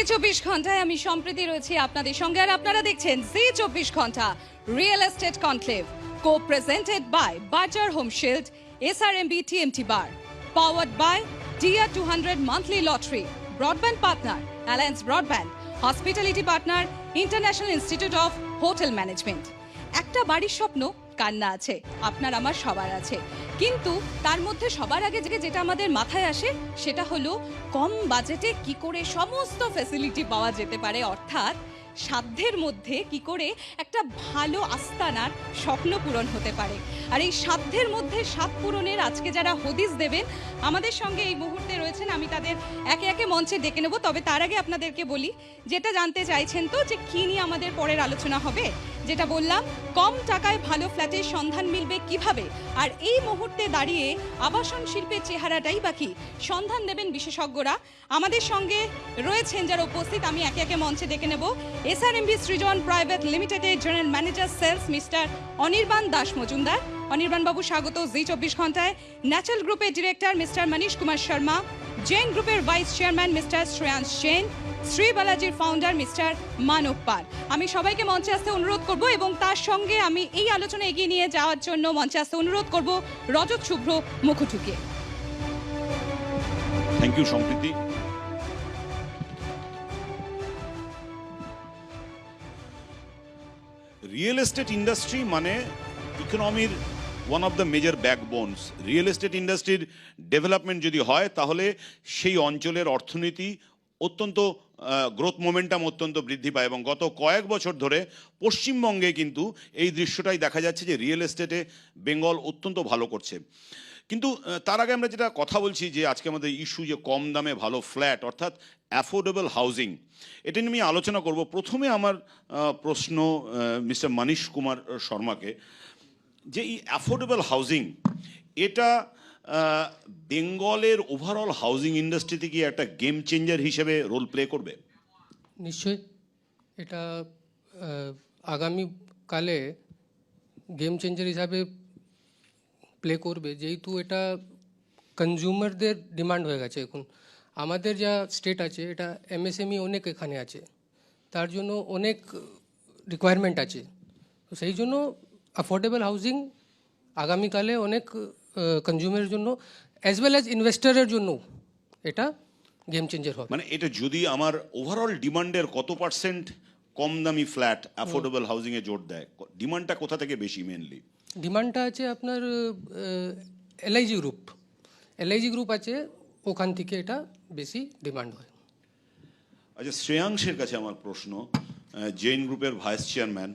জি 24 ঘন্টায় আমি সম্প্রতি রয়েছি আপনাদের সঙ্গে, আর আপনারা দেখছেন Zee 24 Ghanta real estate conclave, co presented by Bazar home shield, SRMB TMT bar, powered by dear 200 monthly lottery, broadband partner alliance broadband, hospitality partner international institute of hotel management. একটা বাড়ির স্বপ্ন কান্না আছে, আপনার আমার সবার আছে, কিন্তু তার মধ্যে সবার আগে যেটা আমাদের মাথায় আসে সেটা হলো কম বাজেটে কি করে সমস্ত ফ্যাসিলিটি পাওয়া যেতে পারে, অর্থাৎ সাধ্যের মধ্যে কি করে একটা ভালো আস্তানার স্বপ্ন পূরণ হতে পারে। আর এই সাধ্যের মধ্যে স্বাদ পূরণের আজকে যারা হদিস দেবেন আমাদের সঙ্গে এই মুহূর্তে রয়েছেন, আমি তাদের একে একে মঞ্চে ডেকে নেব। তবে তার আগে আপনাদেরকে বলি, যেটা জানতে চাইছেন তো যে কী নিয়ে আমাদের পরের আলোচনা হবে, যেটা বললাম কম টাকায় ভালো ফ্ল্যাটের সন্ধান মিলবে কিভাবে, আর এই মুহূর্তে দাঁড়িয়ে আবাসন শিল্পের চেহারাটাই বাকি সন্ধান দেবেন বিশেষজ্ঞরা। আমাদের সঙ্গে রয়েছেন যারা উপস্থিত, আমি একে একে মঞ্চে ডেকে নেব। এসআরএমবি সৃজন প্রাইভেট লিমিটেডের general manager sales mister Anirban Das Majumdar. Anirban বাবু স্বাগত জি 24 ঘন্টায়। ন্যাচারাল গ্রুপের director mister Manish Kumar Sharma, Zen গ্রুপের vice chairman mister Shreyansh Sen, Shri বালাজির ফাউন্ডার মিস্টার মানব পাল। আমি সবাইকে মঞ্চে আসতে অনুরোধ করব এবং তার সঙ্গে আমি এই আলোচনা এগিয়ে নিয়ে যাওয়ার জন্য মঞ্চে আসতে অনুরোধ করব রজত শুভ্র মুখোঠুকে। Thank you Sampriti. Real estate industry মানে ইকোনমির one of the major backbones. Real estate ইন্ডাস্ট্রির ডেভেলপমেন্ট যদি হয় তাহলে সেই অঞ্চলের অর্থনীতি অত্যন্ত গ্রোথ মোমেন্টাম অত্যন্ত বৃদ্ধি পায়, এবং গত কয়েক বছর ধরে পশ্চিমবঙ্গে কিন্তু এই দৃশ্যটাই দেখা যাচ্ছে যে রিয়েল এস্টেটে বেঙ্গল অত্যন্ত ভালো করছে। কিন্তু তার আগে আমরা যেটা কথা বলছি যে আজকে আমাদের ইস্যু যে কম দামে ভালো ফ্ল্যাট অর্থাৎ অ্যাফোর্ডেবল হাউজিং, এটা নিয়ে আমি আলোচনা করব। প্রথমে আমার প্রশ্ন মিস্টার মনীশ কুমার শর্মাকে, যে এই অ্যাফোর্ডেবল হাউজিং এটা বেঙ্গলের ওভারঅল হাউজিং ইন্ডাস্ট্রিতে কি একটা গেম চেঞ্জার হিসেবে রোল প্লে করবে? নিশ্চয়ই এটা আগামীকালে গেম চেঞ্জার হিসাবে প্লে করবে, যেহেতু এটা কনজিউমারদের ডিমান্ড হয়ে গেছে। এখন আমাদের যা স্টেট আছে এটা এমএসএমই অনেক এখানে আছে, তার জন্য অনেক রিকোয়ারমেন্ট আছে। তো সেই জন্য অ্যাফোর্ডেবল হাউজিং আগামীকালে অনেক কনজিউমারের জন্য অ্যাজ ওয়েল অ্যাজ ইনভেস্টরের জন্য এটা গেম চেঞ্জার হবে। মানে এটা যদি আমার ওভারঅল ডিমান্ডের কত পার্সেন্ট কম দামি ফ্ল্যাট অ্যাফোর্ডেবল হাউজিংয়ে জোর দেয়? ডিমান্ডটা কোথা থেকে বেশি? মেনলি ডিমান্ডটা আছে আপনার এলআইজি গ্রুপ আছে, ওখান থেকে এটা বেশি ডিমান্ড হয়। আচ্ছা, শ্রেয়াংশের কাছে আমার প্রশ্ন, জেন গ্রুপের ভাইস চেয়ারম্যান,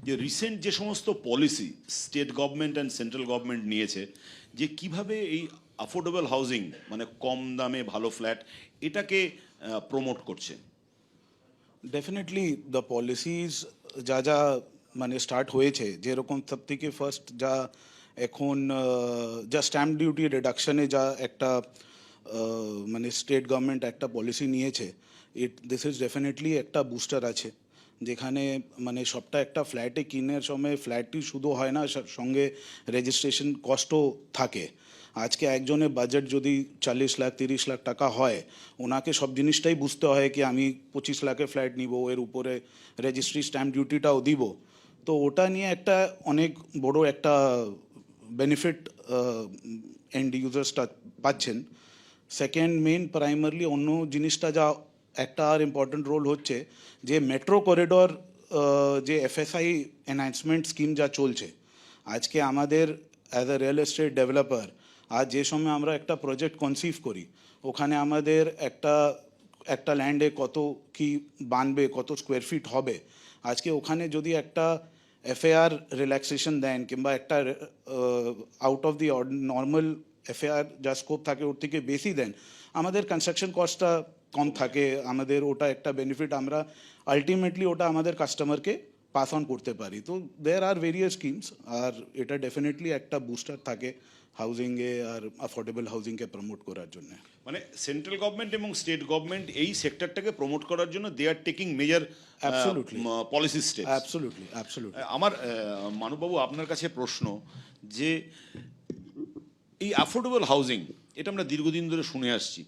যে রিসেন্ট যে সমস্ত policy state government and central government নিয়েছে, যে কিভাবে এই অ্যাফোর্ডেবল হাউজিং মানে কম দামে ভালো ফ্ল্যাট এটাকে প্রমোট করছে? ডেফিনেটলি দ্য পলিসিস যা যা মানে স্টার্ট হয়েছে, যেরকম সব থেকে ফার্স্ট যা এখন যা স্ট্যাম্প ডিউটি রিডাকশনে যা একটা মানে স্টেট গভর্নমেন্ট একটা পলিসি নিয়েছে, দিস ইজ ডেফিনেটলি একটা বুস্টার আছে, যেখানে মানে সবটা একটা ফ্ল্যাটে কিনার সময় ফ্ল্যাটটি শুধু হয় না, সঙ্গে রেজিস্ট্রেশন কস্টও থাকে। আজকে একজনের বাজেট যদি 40 লাখ 30 লাখ টাকা হয়, ওনাকে সব জিনিসটাই বুঝতে হয় কি আমি 25 লাখের ফ্ল্যাট নিব, এর উপরে রেজিস্ট্রি স্ট্যাম্প ডিউটিটাও দিব। তো ওটা নিয়ে একটা অনেক বড় একটা বেনিফিট এন্ড ইউজার্সটা পাচ্ছেন। সেকেন্ড মেন প্রাইমারলি অন্য জিনিসটা যা একটা আর ইম্পর্টেন্ট রোল হচ্ছে, যে মেট্রো করিডোর যে এফএসআই এনহ্যান্সমেন্ট স্কিম যা চলছে, আজকে আমাদের as a real estate developer আজ যে সময় আমরা একটা প্রজেক্ট কনসিভ করি, ওখানে আমাদের একটা ল্যান্ডে কত কি বানবে, কত স্কোয়ার ফিট হবে, আজকে ওখানে যদি একটা এফএআর রিল্যাক্সেশন দেন কিংবা একটা out of the normal FAR যা স্কোপ থাকে ওর থেকে বেশি দেন, আমাদের কনস্ট্রাকশন কস্টটা কম থাকে, আমাদের ওটা একটা বেনিফিট আমরা আলটিমেটলি ওটা আমাদের কাস্টমারকে পাস অন করতে পারি। তো দেয়ার আর ভেরিয়াস স্কিমস, আর এটা ডেফিনেটলি একটা বুস্টার থাকে হাউজিংয়ে আর অ্যাফোর্ডেবল হাউজিংকে প্রমোট করার জন্য। মানে সেন্ট্রাল গভর্নমেন্ট এবং স্টেট গভর্নমেন্ট এই সেক্টরটাকে প্রমোট করার জন্য they are taking major policy steps. Absolutely. আমার মানববাবু আপনার কাছে প্রশ্ন, যে এই অ্যাফোর্ডেবল হাউজিং এটা আমরা দীর্ঘদিন ধরে শুনে আসছি,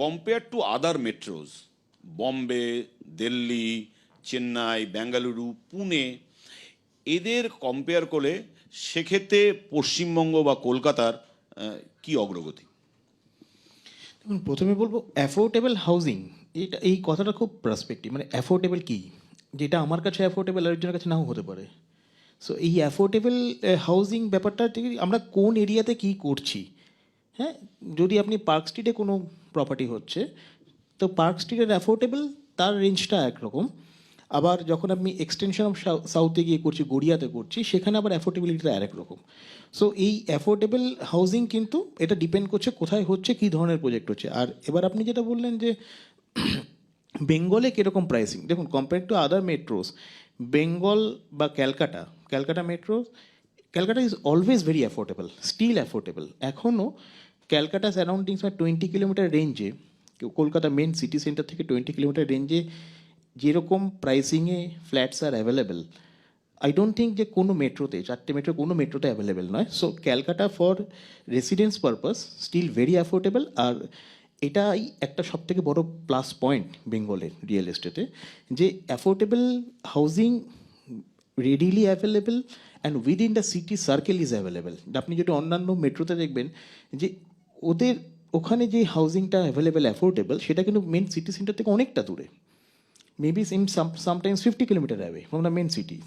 compare to other metros Bombay, Delhi, Chennai, Bengaluru, Pune, এদের কম্পেয়ার করলে সেক্ষেত্রে পশ্চিমবঙ্গ বা কলকাতার কি অগ্রগতি? দেখুন, প্রথমে বলবো অ্যাফোর্ডেবল হাউজিং, এই কথাটা খুব পার্সপেক্টিভ। মানে অ্যাফোর্ডেবল কী, যেটা আমার কাছে অ্যাফোর্ডেবল আরেকজনের কাছে নাও হতে পারে। সো এই অ্যাফোর্ডেবল হাউজিং ব্যাপারটা থেকে আমরা কোন এরিয়াতে কী করছি। হ্যাঁ, যদি আপনি পার্ক স্ট্রিটে কোনো প্রপার্টি হচ্ছে, তো পার্ক স্ট্রিটের অ্যাফোর্ডেবল তার রেঞ্জটা একরকম। আবার যখন আপনি এক্সটেনশন অফ সাউথে গিয়ে করছি, গড়িয়াতে করছি, সেখানে আবার অ্যাফোর্ডেবিলিটিটা আরেক রকম। সো এই অ্যাফোর্ডেবল হাউজিং কিন্তু এটা ডিপেন্ড করছে কোথায় হচ্ছে, কী ধরনের প্রজেক্ট হচ্ছে। আর এবার আপনি যেটা বললেন যে বেঙ্গলে কীরকম প্রাইসিং, দেখুন compare to other metros, Bengal বা Calcutta metro, Calcutta is always very affordable, still affordable. এখনও ক্যালকাটা সারাউন্ডিংস বা 20 কিলোমিটার রেঞ্জে, কলকাতা মেন সিটি সেন্টার থেকে 20 কিলোমিটার রেঞ্জে যেরকম প্রাইসিংয়ে ফ্ল্যাটস আর অ্যাভেলেবেল, আই ডোন্ট থিঙ্ক যে কোনো মেট্রোতে, 4টে মেট্রো কোনো মেট্রোতে অ্যাভেলেবেল নয়। So Calcutta for residence purpose still very affordable. আর এটাই একটা সবথেকে বড় প্লাস পয়েন্ট বেঙ্গলের রিয়েল এস্টেটে, যে affordable housing readily available and within the city circle is available. আপনি যেটা অন্যান্য মেট্রোতে দেখবেন যে ওদের ওখানে যে হাউজিংটা অ্যাভেলেবেল অ্যাফোর্ডেবল, সেটা কিন্তু মেন সিটি সেন্টার থেকে অনেকটা দূরে, maybe in sometimes 50 kilometre away from the main city.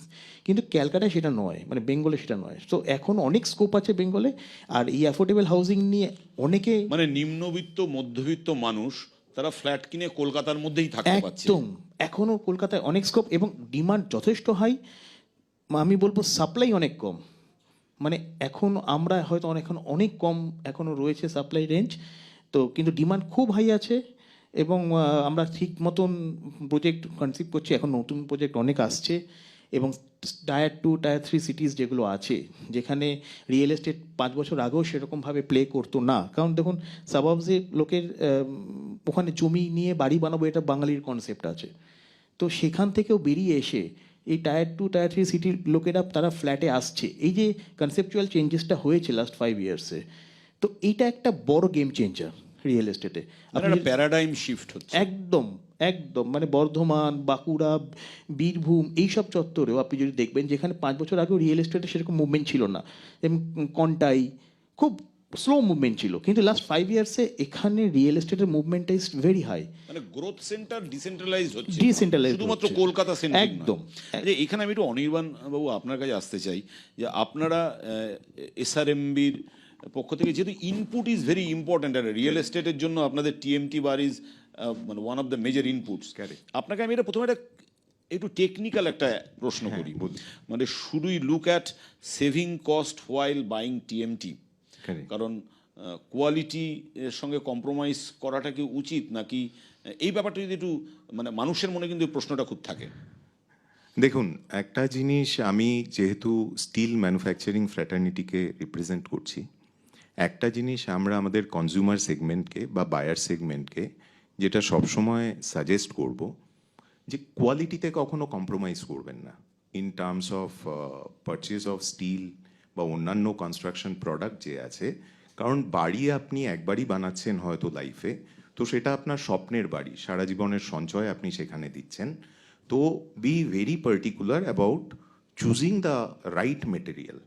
কিন্তু ক্যালকাটায় সেটা নয়, মানে বেঙ্গলে সেটা নয়। তো এখন অনেক স্কোপ আছে বেঙ্গলে। আর এই অ্যাফোর্ডেবল হাউজিং নিয়ে অনেকে, মানে নিম্নবিত্ত মধ্যবিত্ত মানুষ তারা ফ্ল্যাট কিনে কলকাতার মধ্যেই থাকতে পারছে। একদম এখনও কলকাতায় অনেক স্কোপ এবং ডিমান্ড যথেষ্ট হাই। আমি বলবো সাপ্লাই অনেক কম। মানে এখন আমরা হয়তো এখন অনেক কম এখনও রয়েছে সাপ্লাই রেঞ্জ, তো কিন্তু ডিমান্ড খুব হাই আছে। এবং আমরা ঠিক মতন প্রজেক্ট কনসিভ করছি, এখন নতুন প্রজেক্ট অনেক আসছে। এবং টায়ার 2 টায়ার 3 সিটিস যেগুলো আছে, যেখানে রিয়েল এস্টেট 5 বছর আগেও সেরকমভাবে প্লে করতো না। কারণ দেখুন, সাবাবসে লোকের ওখানে জমি নিয়ে বাড়ি বানাবো, এটা বাঙালির কনসেপ্ট আছে। তো সেখান থেকেও বেরিয়ে এসে এই টায়ার 2 টায়ার 3 সিটির লোকেরা তারা ফ্ল্যাটে আসছে। এই যে কনসেপচুয়াল চেঞ্জেসটা হয়েছে লাস্ট 5 ইয়ার্সে, তো এইটা একটা বড় গেম চেঞ্জার রিয়েল এস্টেটে। একটা প্যারাডাইম শিফট হচ্ছে। একদম একদম, মানে বর্ধমান, বাঁকুড়া, বীরভূম, এইসব চত্বরেও আপনি যদি দেখবেন, যেখানে 5 বছর আগেও রিয়েল এস্টেটে সেরকম মুভমেন্ট ছিল না, যেমন কন্টাই খুব স্লো মুভমেন্ট ছিল, কিন্তু লাস্ট 5 ইয়ার্সে এখানে রিয়েল এস্টেটের মুভমেন্টটা ইজ ভেরি হাই। মানে গ্রোথ সেন্টার ডিসেন্ট্রালাইজড হচ্ছে, Decentralized শুধুমাত্র হচ্ছে। কলকাতা সেন্ট্রিক একদম। যে এখানে আমি একটু অনির্বাণ বাবু আপনার কাছে আসতে চাই, যে আপনারা এসআরএমবির পক্ষ থেকে, যেহেতু ইনপুট ইজ ভেরি ইম্পর্ট্যান্ট আর রিয়েল এস্টেটের জন্য আপনাদের টিএমটি বার ইজ মানে one of the major inputs. আপনাকে আমি এটা প্রথমে একটু টেকনিক্যাল একটা প্রশ্ন করি, মানে should we look at saving cost while buying TMT? কারণ কোয়ালিটি এর সঙ্গে কম্প্রোমাইজ করাটা কি উচিত, নাকি এই ব্যাপারটা যদি একটু, মানে মানুষের মনে কিন্তু এই প্রশ্নটা খুব থাকে। দেখুন, একটা জিনিস, আমি যেহেতু স্টিল ম্যানুফ্যাকচারিং ফ্র্যাটার্নিটিকে রিপ্রেজেন্ট করছি, একটা জিনিস আমরা আমাদের কনজিউমার সেগমেন্টকে বা বায়ার সেগমেন্টকে যেটা সবসময় সাজেস্ট করব, যে কোয়ালিটিতে কখনো কম্প্রোমাইজ করবেন না in terms of purchase of steel বা অন্যান্য কনস্ট্রাকশন প্রোডাক্ট যে আছে। কারণ বাড়ি আপনি একবারই বানাচ্ছেন হয়তো লাইফে, তো সেটা আপনার স্বপ্নের বাড়ি, সারা জীবনের সঞ্চয় আপনি সেখানে দিচ্ছেন। তো be very particular about choosing the right material,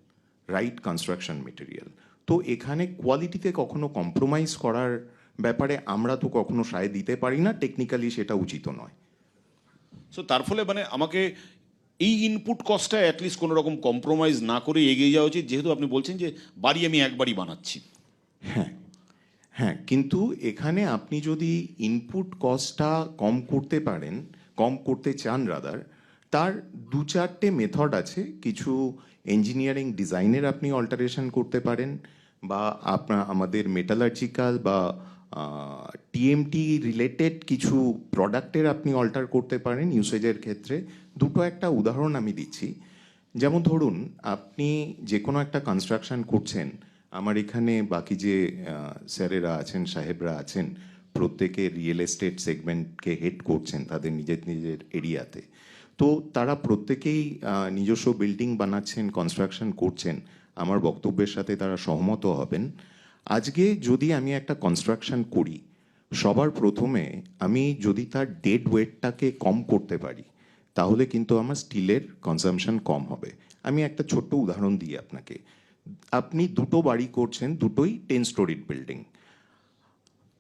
right construction material. তো এখানে কোয়ালিটিতে কখনো কম্প্রোমাইজ করার ব্যাপারে আমরা তো কখনো সায় দিতে পারি না, টেকনিক্যালি সেটা উচিত নয়। সো তার ফলে মানে আমাকে এই ইনপুট কস্টটা অ্যাটলিস্ট কোনো রকম কম্প্রোমাইজ না করে এগিয়ে যাওয়া উচিত, যেহেতু আপনি বলছেন যে বাড়ি আমি একবারই বানাচ্ছি। হ্যাঁ হ্যাঁ, কিন্তু এখানে আপনি যদি ইনপুট কস্টটা কম করতে পারেন, কম করতে চান রাদার, তার 2-4টে মেথড আছে। কিছু ইঞ্জিনিয়ারিং ডিজাইনের আপনি অল্টারেশন করতে পারেন, বা আপনার আমাদের মেটালার্জিক্যাল বা টিএমটি রিলেটেড কিছু প্রোডাক্টের আপনি অল্টার করতে পারেন ইউসেজের ক্ষেত্রে। দুটো একটা উদাহরণ আমি দিচ্ছি। যেমন ধরুন, আপনি যে কোনো একটা কনস্ট্রাকশন করছেন, আমার এখানে বাকি যে স্যারেরা আছেন, সাহেবরা আছেন, প্রত্যেকে রিয়েল এস্টেট সেগমেন্টকে হেড করছেন তাদের নিজের নিজের এরিয়াতে। তো তারা প্রত্যেকেই নিজস্ব বিল্ডিং বানাচ্ছেন, কনস্ট্রাকশন করছেন। আমার বক্তব্যের সাথে তারা সহমত হবেন। আজকে যদি আমি একটা কনস্ট্রাকশন করি, সবার প্রথমে আমি যদি তার ডেড ওয়েটটাকে কম করতে পারি তাহলে কিন্তু আমার স্টিলের কনজাম্পশন কম হবে। আমি একটা ছোট্ট উদাহরণ দিই আপনাকে। আপনি দুটো বাড়ি করছেন, দুটোই 10 স্টোরিড বিল্ডিং।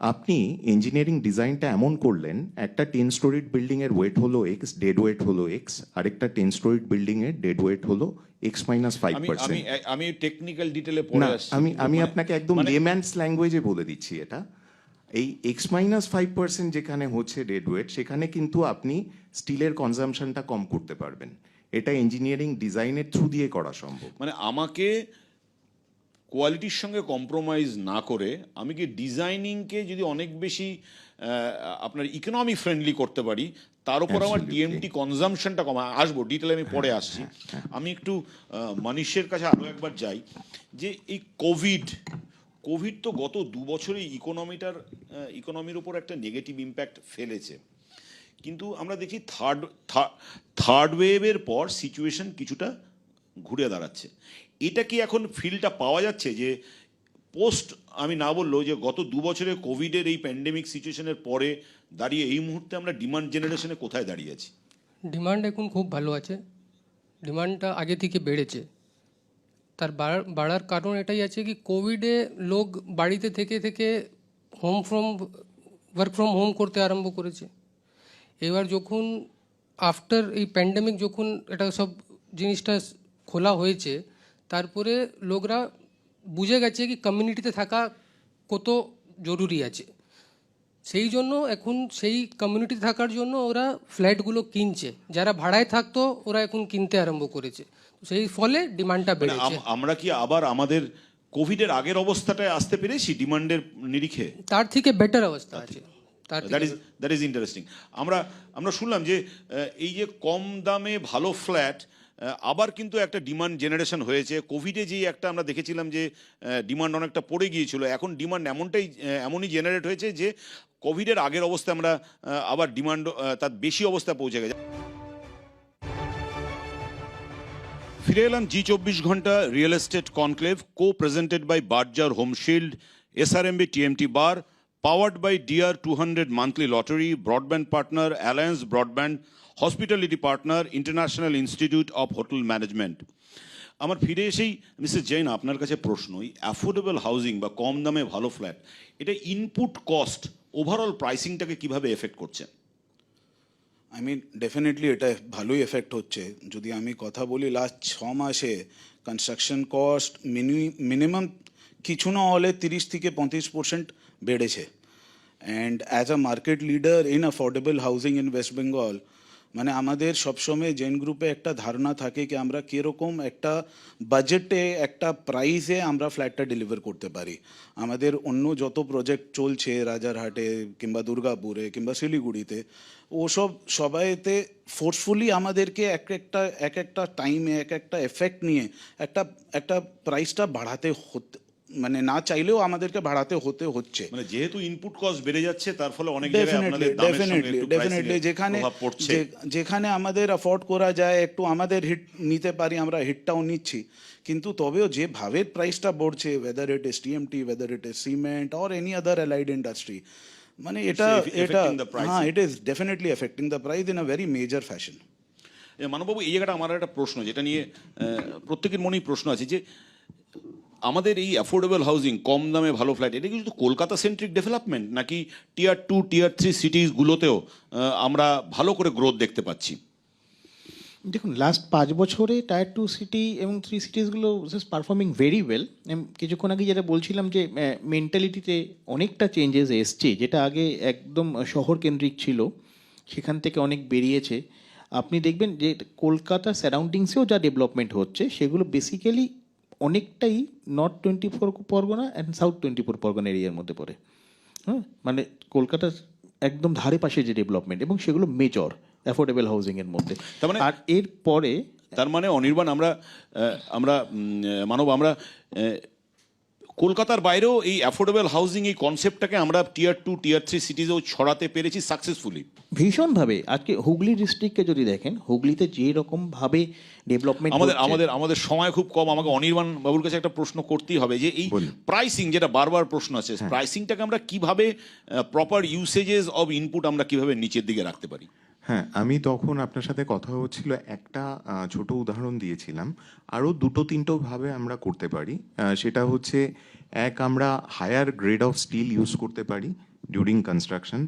আপনি ইঞ্জিনিয়ারিং ডিজাইনটা এমন করলেন, একটা 10 স্টোরিড বিল্ডিংয়ের ওয়েট হলো এক্স, ডেড ওয়েট হলো এক্স, আরেকটা 10 স্টোরিড বিল্ডিংয়ের ডেড ওয়েট হলো এক্স মাইনাস আমি 5%। আমি আমি টেকনিক্যাল ডিটেলে পড়ে না, আসছি, আমি কিন্তু আমি মানে- আপনাকে একদম মানে- লেম্যানস ল্যাঙ্গুয়েজে বলে দিচ্ছি এটা। এই এক্স মাইনাস 5% যেখানে হচ্ছে ডেড ওয়েট, সেখানে কিন্তু আপনি স্টিলের কনজাম্পশনটা কম করতে পারবেন। এটা ইঞ্জিনিয়ারিং ডিজাইনের থ্রু দিয়ে করা সম্ভব। মানে আমাকে কোয়ালিটির সঙ্গে কম্প্রোমাইজ না করে আমি কি ডিজাইনিংকে যদি অনেক বেশি আপনার ইকোনমি ফ্রেন্ডলি করতে পারি, তার উপর আমার Absolutely. টিএমটি কনজামশনটা কমা আসবো, ডিটেলে আমি পরে আসছি। আমি একটু মানিশের কাছে আরও একবার যাই, যে এই কোভিড তো গত 2 বছরে ইকোনমির উপর একটা নেগেটিভ ইম্প্যাক্ট ফেলেছে, কিন্তু আমরা দেখি থার্ড ওয়েভের পর সিচুয়েশন কিছুটা ঘুরে দাঁড়াচ্ছে। এটা কি এখন ফিলটা পাওয়া যাচ্ছে যে পোস্ট, আমি না বললেও যে গত 2 বছরে কোভিডের এই প্যান্ডেমিক সিচুয়েশনের পরে দাঁড়িয়ে এই মুহূর্তে আমরা ডিমান্ড জেনারেশনে কোথায় দাঁড়িয়ে আছি? ডিমান্ড এখন খুব ভালো আছে, ডিমান্ডটা আগে থেকে বেড়েছে। তার বাড়ার কারণ এটাই আছে কি কোভিডে লোক বাড়িতে থেকে থেকে ওয়ার্ক ফ্রম হোম করতে আরম্ভ করেছে। এবার যখন আফটার এই প্যান্ডেমিক যখন এটা সব জিনিসটা খোলা হয়েছে, তারপরে লোকরা বুঝে গেছে কি কমিউনিটিতে থাকা কত জরুরি আছে। সেই জন্য এখন সেই কমিউনিটিতে থাকার জন্য ওরা ফ্ল্যাটগুলো কিনছে, যারা ভাড়ায় থাকতো ওরা এখন কিনতে আরম্ভ করেছে। সেই ফলে ডিমান্ডটা মানে বেড়েছে। আমরা কি আবার আমাদের কোভিডের আগের অবস্থাটায় আসতে পেরেছি ডিমান্ডের নিরিখে? তার থেকে বেটার অবস্থা আছে। That is interesting. আমরা শুনলাম যে এই যে কম দামে ভালো ফ্ল্যাট আবার কিন্তু একটা ডিমান্ড জেনারেশন হয়েছে। কোভিডে যেই একটা আমরা দেখেছিলাম যে ডিমান্ড অনেকটা পড়ে গিয়েছিল, এখন ডিমান্ড এমনই জেনারেট হয়েছে যে কোভিডের আগের অবস্থায় আমরা আবার ডিমান্ড তার বেশি অবস্থায় পৌঁছে গেছে। ফিরে এলাম জি24 Ghanta real estate conclave, co presented by Berger Home shield, SRMB TMT bar, powered by DR 200 monthly lottery, broadband partner Alliance Broadband, hospitality partner International Institute of Hotel Management। আমার ফিরে এসেই মিস্টার জৈন, আপনার কাছে প্রশ্ন, এই অ্যাফোর্ডেবল হাউজিং বা কম দামে ভালো ফ্ল্যাট, এটা ইনপুট কস্ট ওভারঅল প্রাইসিংটাকে কিভাবে এফেক্ট করছে? আই মিন ডেফিনেটলি এটা ভালোই এফেক্ট হচ্ছে। যদি আমি কথা বলি লাস্ট 6 মাসে কনস্ট্রাকশন কস্ট মিনিমাম কিছু না হলে 30 থেকে 35% বেড়েছে। And as a market leader in affordable housing in West Bengal, মানে আমাদের সবসময় জেন গ্রুপে একটা ধারণা থাকে কি আমরা কীরকম একটা বাজেটে একটা প্রাইসে আমরা ফ্ল্যাটটা ডেলিভার করতে পারি। আমাদের অন্য যত প্রজেক্ট চলছে রাজারহাটে কিংবা দুর্গাপুরে কিংবা শিলিগুড়িতে, ওসব সবাইতে ফোর্সফুলি আমাদেরকে এক একটা টাইমে এক একটা এফেক্ট নিয়ে একটা প্রাইসটা বাড়াতে হতে, মানে না চাইলেও আমাদেরকে বাড়াতে হচ্ছে। মানে যেহেতু ইনপুট কস্ট বেড়ে যাচ্ছে, তার ফলে অনেক জায়গায় আপনাদের দামের সঙ্গে একটু ডেফিনেটলি প্রাইসিং প্রভাব পড়ছে। যেখানে আমাদের অ্যাফোর্ড করা যায় একটু আমাদের হিট নিতে পারি, আমরা হিটটাও নিচ্ছি। কিন্তু তবেও যে ভাবের প্রাইসটা বাড়ছে, whether it is TMT, whether it is cement or any other allied industry, মানে এটা হ্যাঁ, it is definitely affecting the price in a very major fashion. মানববাবু, এই জায়গাটা আমার একটা প্রশ্ন, যেটা নিয়ে প্রত্যেকের মনেই প্রশ্ন আছে, যে আমাদের এই অ্যাফোর্ডেবল হাউজিং, কম দামে ভালো ফ্ল্যাট, এটা কি শুধু কলকাতা সেন্ট্রিক ডেভেলপমেন্ট, নাকি টিয়ার 2 টিয়ার 3 সিটিসগুলোতেও আমরা ভালো করে গ্রোথ দেখতে পাচ্ছি? দেখুন, লাস্ট 5 বছরে টায়ার 2 সিটি এবং 3 সিটিসগুলো পারফর্মিং ভেরি ওয়েল। কিছুক্ষণ আগে যেটা বলছিলাম যে মেন্টালিটিতে অনেকটা চেঞ্জেস এসছে, যেটা আগে একদম শহর কেন্দ্রিক ছিল সেখান থেকে অনেক বেরিয়েছে। আপনি দেখবেন যে কলকাতা সারাউন্ডিংসেও যা ডেভেলপমেন্ট হচ্ছে সেগুলো বেসিক্যালি অনেকটাই north 24 Pargana and south 24 Pargana এরিয়ার মধ্যে পড়ে। হ্যাঁ, মানে কলকাতার একদম ধারে পাশে যে ডেভেলপমেন্ট, এবং সেগুলো মেজর অ্যাফোর্ডেবল হাউজিংয়ের মধ্যে। আর এর পরে তার মানে অনির্বাণ, আমরা মানব, আমরা কলকাতার বাইরেও এই অ্যাফোর্ডেবল হাউজিং এই কনসেপ্টটাকে আমরা টিয়ার 2 টিয়ার 3 সিটিজেও ছড়াতে পেরেছি সাকসেসফুলি। ভীষণভাবে আজকে হুগলি ডিস্ট্রিক্টকে যদি দেখেন, হুগলিতে যে রকম ভাবে ডেভেলপমেন্ট আমাদের সময় খুব কম, আমাকে অনির্বাণ বাবুর কাছে একটা প্রশ্ন করতেই হবে যে এই বলুন। প্রাইসিং, যেটা বারবার প্রশ্ন আছে, প্রাইসিংটাকে আমরা কিভাবে প্রপার ইউসেজেস অফ ইনপুট আমরা কিভাবে নিচের দিকে রাখতে পারি? হ্যাঁ, আমি তখন আপনার সাথে কথা হচ্ছিল, একটা ছোট উদাহরণ দিয়েছিলাম। আরও 2-3টো ভাবে আমরা করতে পারি। সেটা হচ্ছে, এক, আমরা higher grade of steel use করতে পারি ডিউরিং কনস্ট্রাকশন।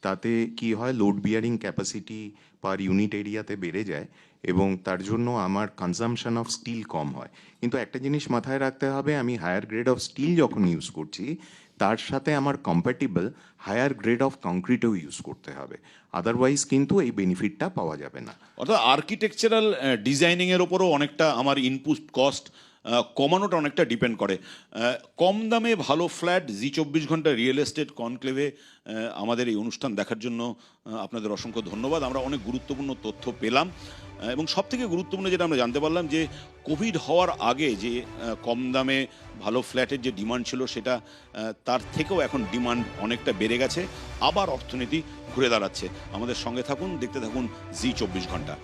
তাতে কি হয়, load bearing capacity per unit এরিয়াতে বেড়ে যায় এবং তার জন্য আমার কনজাম্পশন অফ স্টিল কম হয়। কিন্তু একটা জিনিস মাথায় রাখতে হবে, আমি হায়ার গ্রেড অফ স্টিল যখন ইউজ করছি, তার সাথে আমার কম্প্যাটিবল হায়ার গ্রেড অফ কংক্রিটও ইউজ করতে হবে, আদারওয়াইজ কিন্তু এই বেনিফিটটা পাওয়া যাবে না। অর্থাৎ আর্কিটেকচারাল ডিজাইনিংয়ের ওপরও অনেকটা আমার ইনপুট কস্ট কমানোটা অনেকটা ডিপেন্ড করে। কম দামে ভালো ফ্ল্যাট, জি24 ঘন্টা রিয়েল এস্টেট কনক্লেভে আমাদের এই অনুষ্ঠান দেখার জন্য আপনাদের অসংখ্য ধন্যবাদ। আমরা অনেক গুরুত্বপূর্ণ তথ্য পেলাম এবং সবথেকে গুরুত্বপূর্ণ যেটা আমরা জানতে পারলাম যে কোভিড হওয়ার আগে যে কম দামে ভালো ফ্ল্যাটের যে ডিমান্ড ছিল, সেটা তার থেকেও এখন ডিমান্ড অনেকটা বেড়ে গেছে, আবার অর্থনীতি ঘুরে দাঁড়াচ্ছে। আমাদের সঙ্গে থাকুন, দেখতে থাকুন জি24 ঘন্টা।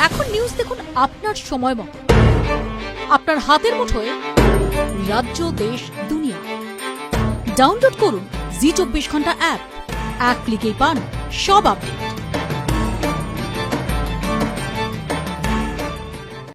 এখন নিউজ দেখুন আপনার সময় মতো, আপনার হাতের মুঠোয়, রাজ্য, দেশ, দুনিয়া। ডাউনলোড করুন জি24 ঘন্টা অ্যাপ। এক ক্লিকেই পান সব আপডেট।